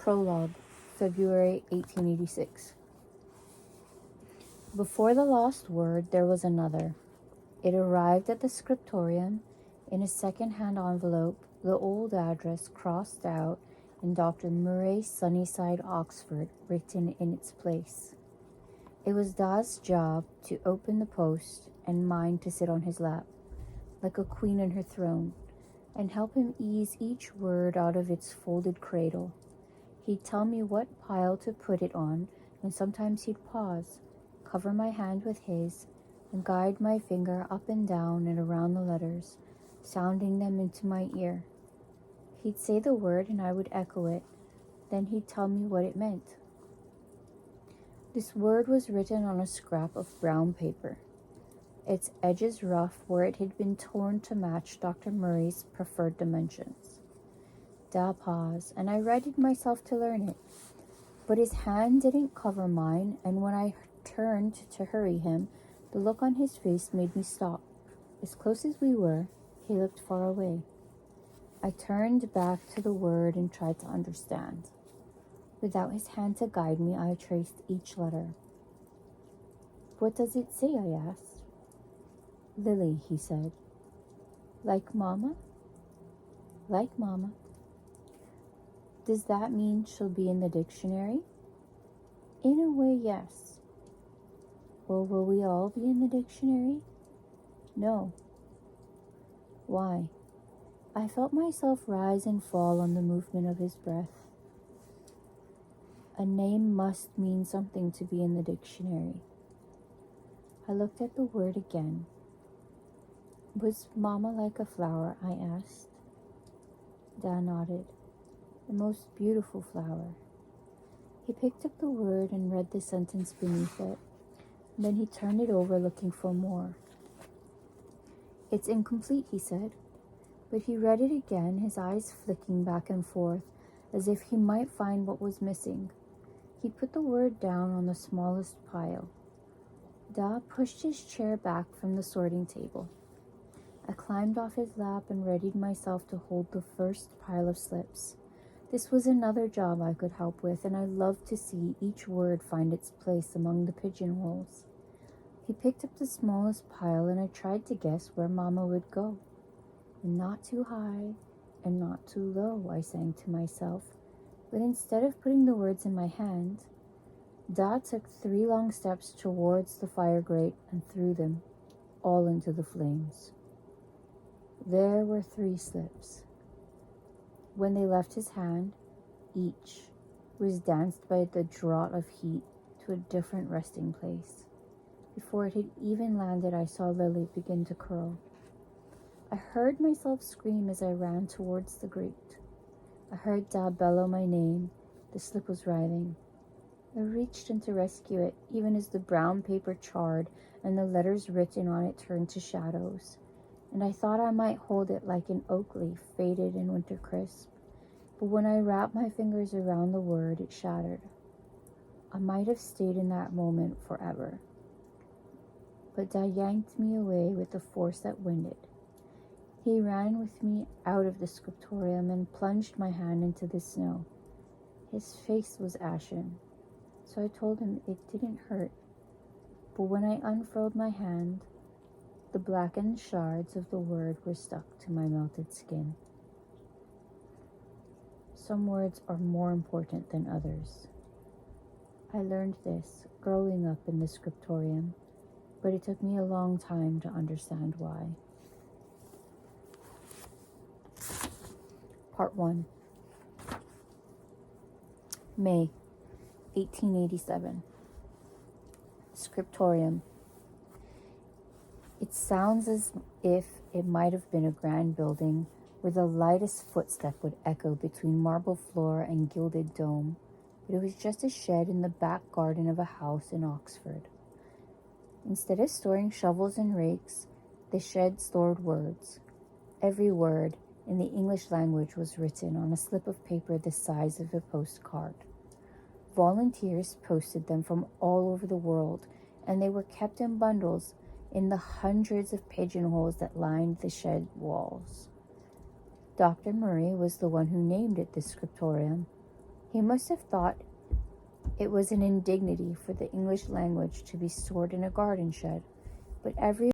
Prologue, February 1886. Before the lost word, there was another. It arrived at the scriptorium in a second-hand envelope, the old address crossed out and Dr. Murray, Sunnyside, Oxford, written in its place. It was Da's job to open the post and mine to sit on his lap, like a queen on her throne, and help him ease each word out of its folded cradle. He'd tell me what pile to put it on, and sometimes he'd pause, cover my hand with his, and guide my finger up and down and around the letters, sounding them into my ear. He'd say the word and I would echo it. Then he'd tell me what it meant. This word was written on a scrap of brown paper, its edges rough where it had been torn to match Dr. Murray's preferred dimensions. Da paused, and I readied myself to learn it. But his hand didn't cover mine, and when I turned to hurry him, the look on his face made me stop. As close as we were, he looked far away. I turned back to the word and tried to understand. Without his hand to guide me, I traced each letter. "What does it say?" I asked. "Lily," he said. "Like Mama?" "Like Mama." "Does that mean she'll be in the dictionary?" "In a way, yes." "Well, will we all be in the dictionary?" "No." "Why?" I felt myself rise and fall on the movement of his breath. A name must mean something to be in the dictionary. I looked at the word again. "Was Mama like a flower?" I asked. Da nodded. "The most beautiful flower." He picked up the word and read the sentence beneath it. Then he turned it over looking for more. "It's incomplete," he said. But he read it again, his eyes flicking back and forth, as if he might find what was missing. He put the word down on the smallest pile. Da pushed his chair back from the sorting table. I climbed off his lap and readied myself to hold the first pile of slips. This was another job I could help with, and I loved to see each word find its place among the pigeonholes. He picked up the smallest pile, and I tried to guess where Mama would go. "And not too high, and not too low," I sang to myself. But instead of putting the words in my hand, Da took 3 long steps towards the fire grate and threw them all into the flames. There were 3 slips. When they left his hand, each was danced by the draught of heat to a different resting place. Before it had even landed, I saw Lily begin to curl. I heard myself scream as I ran towards the grate. I heard Da bellow my name. The slip was writhing. I reached in to rescue it, even as the brown paper charred and the letters written on it turned to shadows. And I thought I might hold it like an oak leaf, faded in winter crisp. But when I wrapped my fingers around the word, it shattered. I might have stayed in that moment forever. But Da yanked me away with the force that winded. He ran with me out of the scriptorium and plunged my hand into the snow. His face was ashen, so I told him it didn't hurt. But when I unfurled my hand, the blackened shards of the word were stuck to my melted skin. Some words are more important than others. I learned this growing up in the scriptorium, but it took me a long time to understand why. Part 1. May 1887. Scriptorium. It sounds as if it might have been a grand building where the lightest footstep would echo between marble floor and gilded dome, but it was just a shed in the back garden of a house in Oxford. Instead of storing shovels and rakes, the shed stored words. Every word in the English language was written on a slip of paper the size of a postcard. Volunteers posted them from all over the world, and they were kept in bundles in the hundreds of pigeonholes that lined the shed walls. Dr. Murray was the one who named it the scriptorium. He must have thought it was an indignity for the English language to be stored in a garden shed, but every